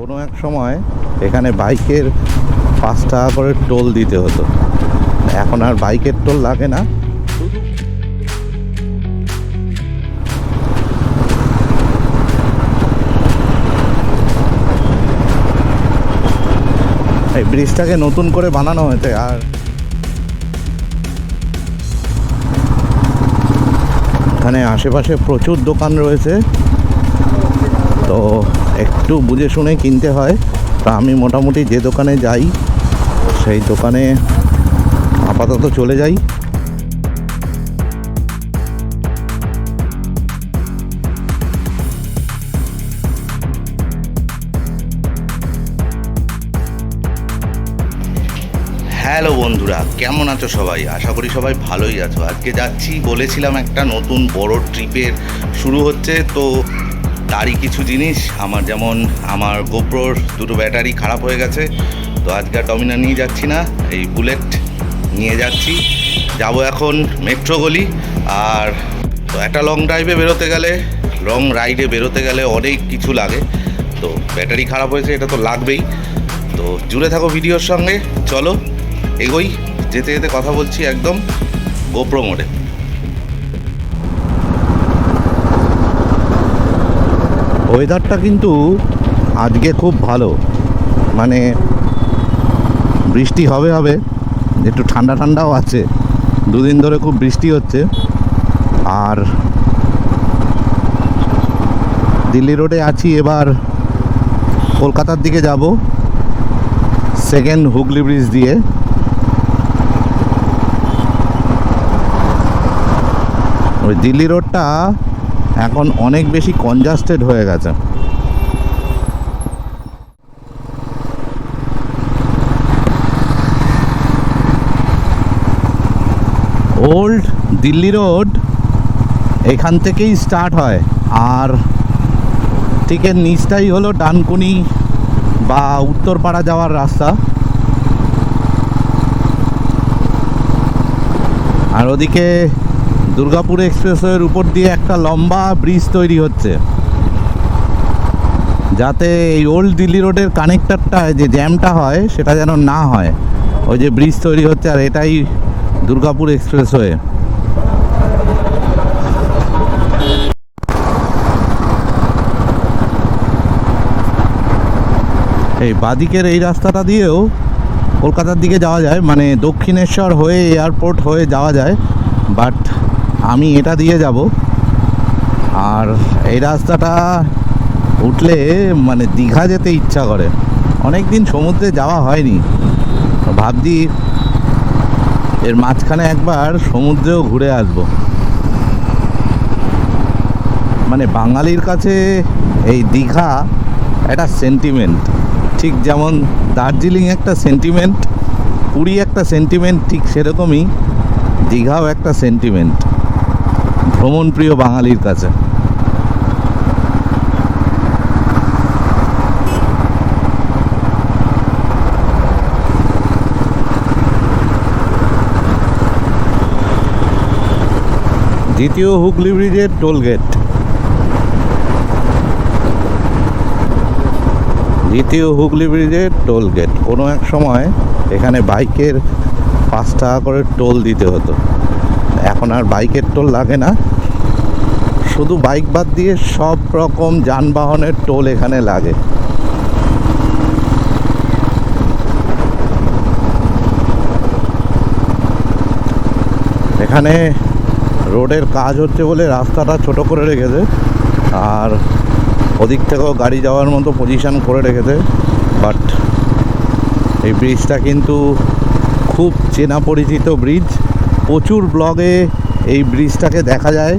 কোনো এক সময় এখানে বাইকের 5 টাকা করে টোল দিতে হতো। এখন আর বাইকের টোল লাগে না, শুধু এই ব্রিজটাকে নতুন করে বানানো হয়েছে। আর এখানে আশেপাশে প্রচুর দোকান রয়েছে, তো একটু বুঝে শুনে কিনতে হয়। তা আমি মোটামুটি যে দোকানে যাই সেই দোকানে আপাতত চলে যাই। হ্যালো বন্ধুরা, কেমন আছো সবাই? আশা করি সবাই ভালোই আছো। আজকে যাচ্ছি, বলেছিলাম একটা নতুন বড় ট্রিপের শুরু হচ্ছে, তো তারই কিছু জিনিস যেমন আমার গোপ্রোর দুটো ব্যাটারি খারাপ হয়ে গেছে, তো আজকে আর ডমিনার নিয়ে যাচ্ছি না, এই বুলেট নিয়ে যাচ্ছি। যাব এখন মেট্রো গলি। আর তো একটা লং ড্রাইভে বেরোতে গেলে, লং রাইডে বেরোতে গেলে অনেক কিছু লাগে, তো ব্যাটারি খারাপ হয়েছে, এটা তো লাগবেই। তো জুড়ে থাকো ভিডিওর সঙ্গে, চলো এগোই। যেতে যেতে কথা বলছি একদম গোপ্রো মোডে। ওয়েদারটা কিন্তু আজকে খুব ভালো, মানে বৃষ্টি হবে হবে, একটু ঠান্ডা ঠান্ডাও আছে। দুদিন ধরে খুব বৃষ্টি হচ্ছে। আর দিল্লি রোডে আছি, এবার কলকাতার দিকে যাব সেকেন্ড হুগলি ব্রিজ দিয়ে। ওই দিল্লি রোডটা এখন অনেক বেশি কনজাস্টেড হয়ে গেছে। ওল্ড দিল্লি রোড এখান থেকেই স্টার্ট হয়, আর ঠিক এর নিচটাই হলো ডানকুনি বা উত্তরপাড়া যাওয়ার রাস্তা। আর ওদিকে দুর্গাপুর এক্সপ্রেসওয়ের উপর দিয়ে একটা লম্বা ব্রিজ তৈরি হচ্ছে, যাতে এই ওল্ড দিল্লি রোডের কানেক্টরটায় যে জ্যামটা হয় সেটা যেন না হয়। ওই যে ব্রিজ তৈরি হচ্ছে, আর এটাই দুর্গাপুর এক্সপ্রেসওয়ে। এই বাদিকের এই রাস্তাটা দিয়েও কলকাতার দিকে যাওয়া যায়, মানে দক্ষিণেশ্বর হয়ে এয়ারপোর্ট হয়ে যাওয়া যায়, বাট আমি এটা দিয়ে যাব। আর এই রাস্তাটা উঠলে মানে দীঘা যেতে ইচ্ছা করে। অনেক দিন সমুদ্রে যাওয়া হয়নি, ভাবছি এর মাঝখানে একবার সমুদ্রেও ঘুরে আসব। মানে বাঙালির কাছে এই দীঘা একটা সেন্টিমেন্ট, ঠিক যেমন দার্জিলিং একটা সেন্টিমেন্ট, পুরী একটা সেন্টিমেন্ট, ঠিক সেরকমই দীঘাও একটা সেন্টিমেন্ট ভ্রমণপ্রিয় বাঙালির কাছে। দ্বিতীয় হুগলি ব্রিজের টোলগেট, দ্বিতীয় হুগলি ব্রিজের টোলগেট। কোনো এক সময় এখানে বাইকের 5 টাকা করে টোল দিতে হতো। এখন আর বাইকের টোল লাগে না, শুধু বাইক বাদ দিয়ে সব রকম যানবাহনের টোল এখানে লাগে। এখানে রোডের কাজ হচ্ছে বলে রাস্তাটা ছোট করে রেখেছে, আর ওদিক থেকেও গাড়ি যাওয়ার মতো পজিশন করে রেখেছে। বাট এই ব্রিজটা কিন্তু খুব চেনা পরিচিত ব্রিজ, প্রচুর ব্লগে এই ব্রিজটাকে দেখা যায়।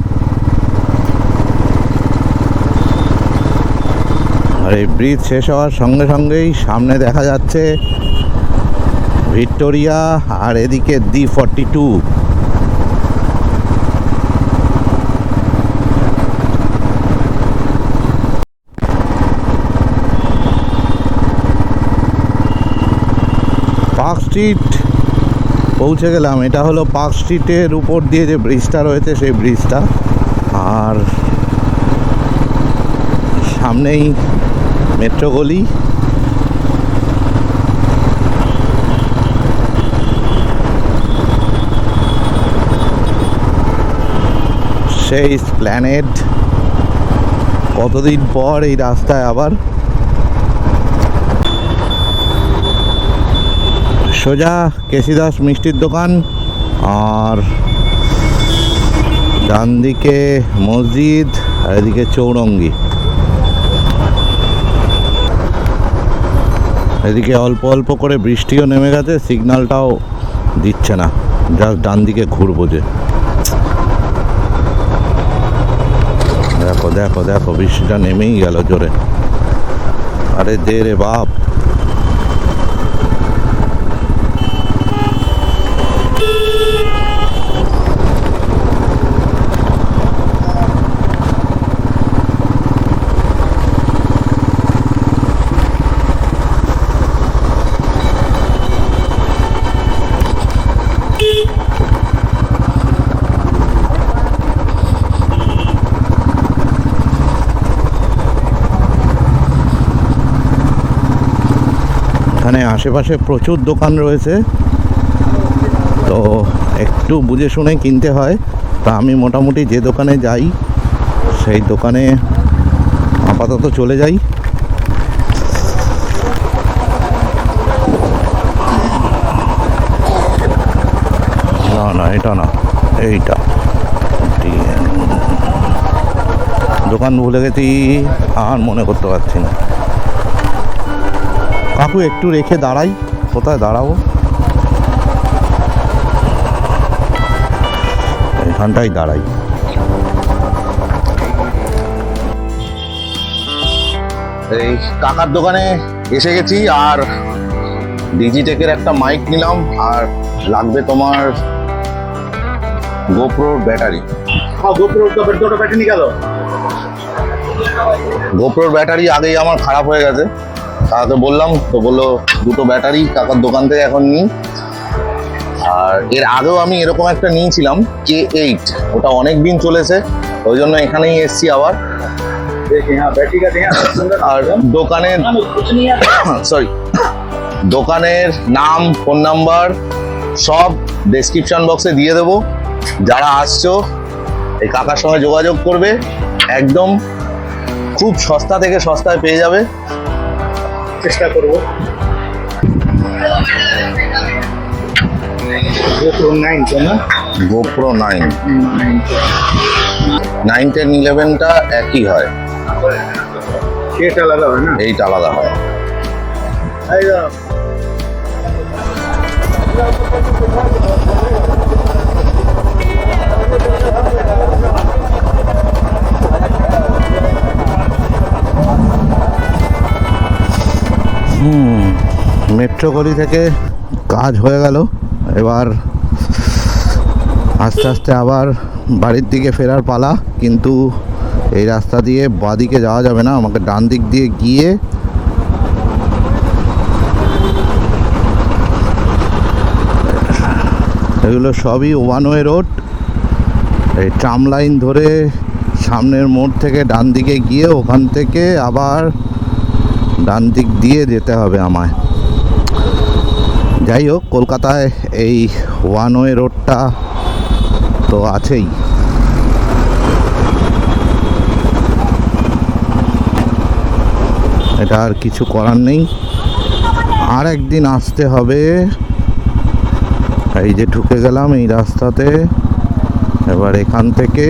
আর এই ব্রিজ শেষ হওয়ার সঙ্গে সঙ্গেই সামনে দেখা যাচ্ছে ভিক্টোরিয়া, আর এদিকে D42। পার্ক স্ট্রিট পৌঁছে গেলাম। এটা হলো পার্ক স্ট্রিটের উপর দিয়ে যে ব্রিজটা রয়েছে সেই ব্রিজটা। আর সামনেই মেট্রো গলি। সেই প্ল্যানেট, কতদিন পর এই রাস্তায় আবার। সোজা কেশিদাস মিষ্টির দোকান, আর ডান দিকে মসজিদ, আর এদিকে চৌরঙ্গি। এদিকে অল্প অল্প করে বৃষ্টিও নেমে গেছে, সিগন্যালটাও দিচ্ছে না, জাস্ট ডান দিকে ঘুরবো যে। দেখো দেখো দেখো, বৃষ্টিটা নেমেই গেল জোরে। আরে দে রে বাপ। এখানে আশেপাশে প্রচুর দোকান রয়েছে, তো একটু বুঝে শুনে কিনতে হয়। তা আমি মোটামুটি যে দোকানে যাই সেই দোকানে আপাতত চলে যাই। না না, এটা না, এইটা দোকান ভুলে গেছি, আর মনে করতে পারছি না। কাকু একটু রেখে দাঁড়াই, কোথায় দাঁড়াবো? এখানটাই দাঁড়াই। এই কাকার দোকানে এসে গেছি, আর ডিজিটেকের একটা মাইক নিলাম, আর লাগবে তোমার গোপ্রোর ব্যাটারি। গোপ্রোর ব্যাটারি আগেই আমার খারাপ হয়ে গেছে, কাকাকে বললাম, তো বললো দুটো ব্যাটারি কাকার দোকান থেকে এখন নিই। আর এর আগেও আমি এরকম একটা নিয়েছিলাম K8, ওটা অনেক দিন চলেছে, ওই জন্য এখানেই এসছি আবার। আর দোকানের সরি দোকানের নাম, ফোন নাম্বার সব ডেসক্রিপশন বক্সে দিয়ে দেবো। যারা আসছো এই কাকার সঙ্গে যোগাযোগ করবে, একদম খুব সস্তা থেকে সস্তায় পেয়ে যাবে, চেষ্টা করবো। GoPro 9 তো না? GoPro 9, 9, 10, 11টা একই হয়, এটা আলাদা হয় না, এইটা আলাদা হয়। মেট্রো গলি থেকে কাজ হয়ে গেল, এবার আস্তে আস্তে আবার বাড়ির দিকে ফেরার পালা। কিন্তু এই রাস্তা দিয়ে বাঁদিকে যাওয়া যাবে না, আমাকে ডান দিক দিয়ে গিয়ে এগুলো সবই ওয়ান ওয়ে রোড। এই ট্রাম লাইন ধরে সামনের মোড় থেকে ডান দিকে গিয়ে ওখান থেকে আবার ডান দিক দিয়ে যেতে হবে আমায়। যাই হোক, কলকাতায় এই ওয়ান ওয়ে রোডটা তো আছেই। এটা আর কিছু করার নেই, আর একদিন আসতে হবে। এই যে ঢুকে গেলাম এই রাস্তাতে, এবার এখান থেকে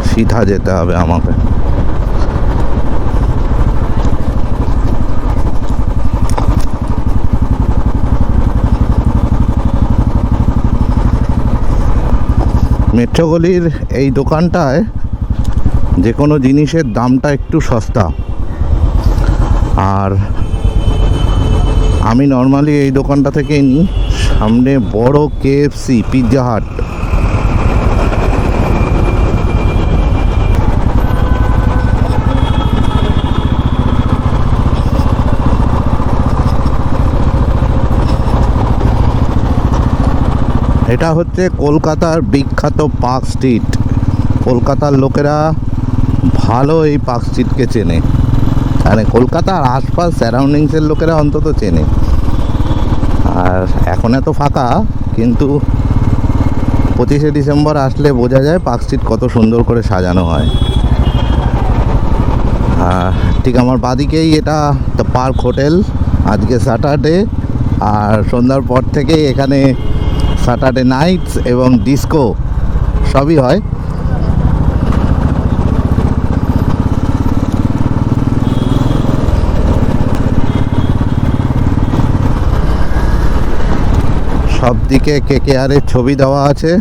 সিধা যেতে হবে আমাকে। মেট্রো গলির এই দোকানটায় যে কোনো জিনিসের দামটা একটু সস্তা, আর আমি নর্মালি এই দোকানটা থেকে নিই। সামনে বড় KFC, পিৎজা হাট, এটা হচ্ছে কলকাতার বিখ্যাত পার্ক স্ট্রিট। কলকাতার লোকেরা ভালো এই পার্ক স্ট্রিটকে চেনে, মানে কলকাতার আশপাশ সারাউন্ডিংসের লোকেরা অন্তত চেনে। আর এখন এত ফাঁকা, কিন্তু 25শে ডিসেম্বর আসলে বোঝা যায় পার্ক স্ট্রিট কত সুন্দর করে সাজানো হয়। ঠিক আমার বাদিকেই এটা দ্য পার্ক হোটেল। আজকে স্যাটারডে, আর সন্ধ্যার পর থেকে এখানে স্যাটারডে নাইটস এবং ডিস্কো সবই হয়। সব দিকে KKR-এর ছবি দেওয়া আছে।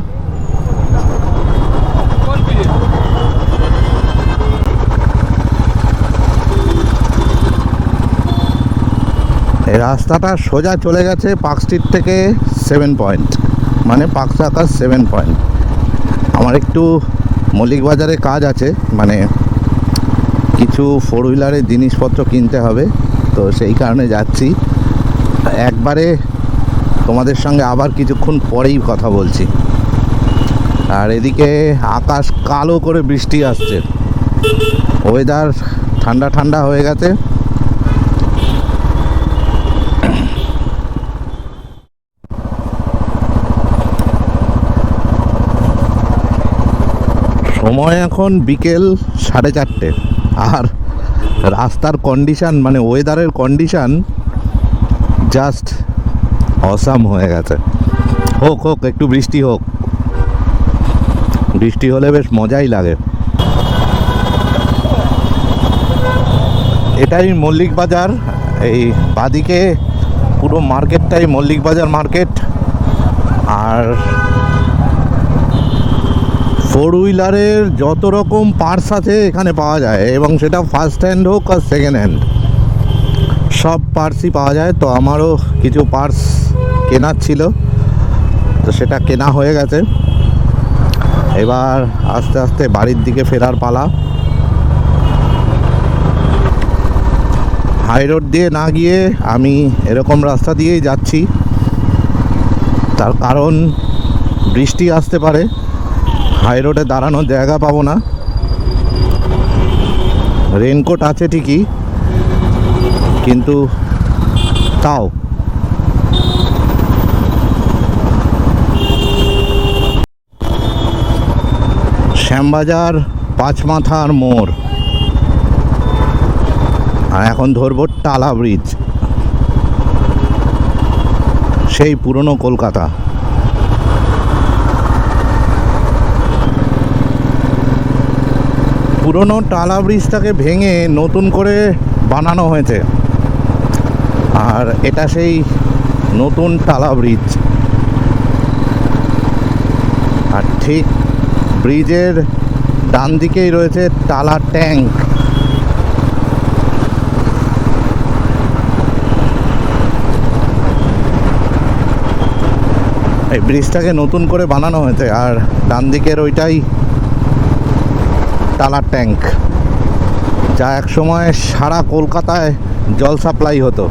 এই রাস্তাটা সোজা চলে গেছে পার্ক স্ট্রিট থেকে 7 পয়েন্ট, মানে পার্ক সার্কাস 7 পয়েন্ট। আমার একটু মল্লিক বাজারে কাজ আছে, মানে কিছু 4 হুইলারের জিনিসপত্র কিনতে হবে, তো সেই কারণে যাচ্ছি। একবারে তোমাদের সঙ্গে আবার কিছুক্ষণ পরেই কথা বলছি। আর এদিকে আকাশ কালো করে বৃষ্টি আসছে, ওয়েদার ঠান্ডা ঠান্ডা হয়ে গেছে। সময় এখন বিকেল 4:30, আর রাস্তার কন্ডিশান, মানে ওয়েদারের কন্ডিশান জাস্ট অসাম হয়ে গেছে। হোক হোক, একটু বৃষ্টি হোক, বৃষ্টি হলে বেশ মজাই লাগে। এটাই মল্লিক বাজার। এই বাদিকে পুরো মার্কেটটাই মল্লিক বাজার মার্কেট। আর 4 হুইলারের যত রকম পার্টস আছে এখানে পাওয়া যায়, এবং সেটা ফার্স্ট হ্যান্ড হোক আর সেকেন্ড হ্যান্ড, সব পার্টসই পাওয়া যায়। তো আমারও কিছু পার্টস কেনার ছিল, তো সেটা কেনা হয়ে গেছে। এবার আস্তে আস্তে বাড়ির দিকে ফেরার পালা। হাই রোড দিয়ে না গিয়ে আমি এরকম রাস্তা দিয়েই যাচ্ছি, তার কারণ বৃষ্টি আসতে পারে, হাই রোডে দাঁড়ানোর জায়গা পাবো না। রেনকোট আছে ঠিকই, কিন্তু তাও শ্যামবাজার 5 মাথার মোড়। আর এখন ধরবো টালা ব্রিজ, সেই পুরনো কলকাতা। পুরনো টালা ব্রিজটাকে ভেঙে নতুন করে বানানো হয়েছে, আর এটা সেই নতুন টালা ব্রিজ। আর ঠিক ব্রিজের ডান দিকেই রয়েছে টালা ট্যাঙ্ক। এই ব্রিজটাকে নতুন করে বানানো হয়েছে, আর ডান দিকের ওইটাই টালা ট্যাঙ্ক, যা এক সময় সারা কলকাতায় জল সাপ্লাই হতো।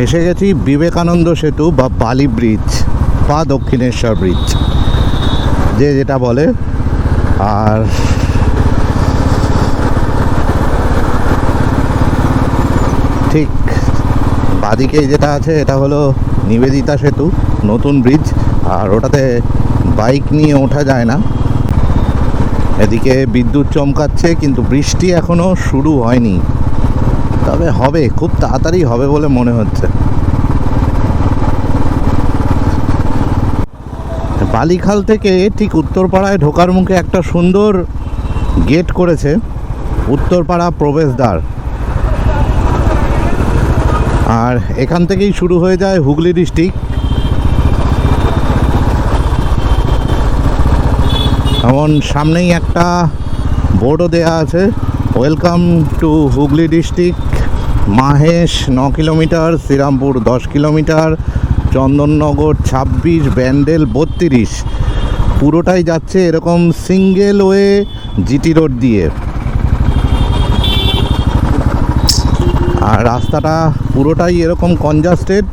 এসে গেছি বিবেকানন্দ সেতু বা বালি ব্রিজ বা দক্ষিণেশ্বর ব্রিজ, যে যেটা বলে। আর ঠিক বাদিকে যেটা আছে এটা হলো নিবেদিতা সেতু, নতুন ব্রিজ, আর ওটাতে বাইক নিয়ে ওঠা যায় না। এদিকে বিদ্যুৎ চমকাচ্ছে, কিন্তু বৃষ্টি এখনো শুরু হয়নি, তবে হবে, খুব তাড়াতাড়ি হবে বলে মনে হচ্ছে। বালিখাল থেকে ঠিক উত্তরপাড়ায় ঢোকার মুখে একটা সুন্দর গেট করেছে, উত্তরপাড়া প্রবেশদ্বার। আর এখান থেকেই শুরু হয়ে যায় হুগলি ডিস্ট্রিক্ট। এমন সামনেই একটা বোর্ডও দেয়া আছে, welcome to Hooghly district. Mahesh 9 kilometre, Serampore 10 kilometre, Chandannagar 26, Bandel 32। পুরোটাই যাচ্ছে এরকম সিঙ্গেল ওয়ে জিটি রোড দিয়ে। আর রাস্তাটা পুরোটাই এরকম কনজাস্টেড।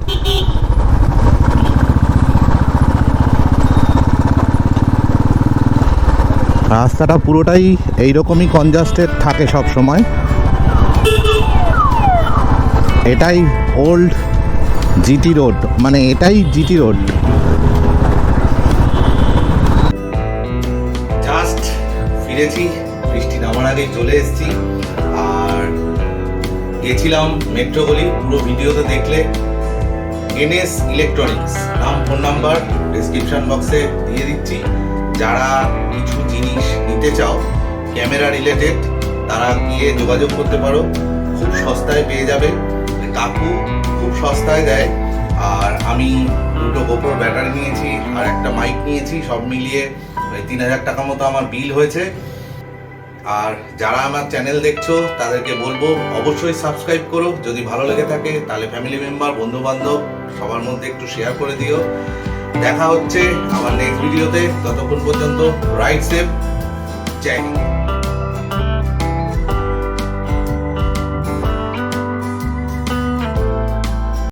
রাস্তাটা পুরোটাই এইরকমই কনজাস্টেড থাকে সব সময়। এটাই ওল্ড জিটি রোড, মানে এটাই জিটি রোড। জাস্ট ফিরেছি, বৃষ্টি নামার আগেই চলে এসেছি। আর গেছিলাম মেট্রো গলি, পুরো ভিডিওতে দেখলে। এনএস ইলেকট্রনিক্স নাম, ফোন নাম্বার ডেসক্রিপশন বক্সে দিয়ে দিচ্ছি। যারা কিছু জিনিস নিতে চাও ক্যামেরা রিলেটেড, তারা গিয়ে যোগাযোগ করতে পারো, খুব সস্তায় পেয়ে যাবে। কাকু খুব সস্তায় দেয়। আর আমি দুটো গোপ্রোর ব্যাটারি নিয়েছি আর একটা মাইক নিয়েছি, সব মিলিয়ে 3000 টাকা মতো আমার বিল হয়েছে। আর যারা আমার চ্যানেল দেখছো তাদেরকে বলবো অবশ্যই সাবস্ক্রাইব করো। যদি ভালো লেগে থাকে তাহলে ফ্যামিলি মেম্বার, বন্ধু বান্ধব সবার মধ্যে একটু শেয়ার করে দিও। দেখা হচ্ছে আমার নেক্সট ভিডিওতে। ততক্ষণ পর্যন্ত রাইড সেফ, জয় হিন্দ।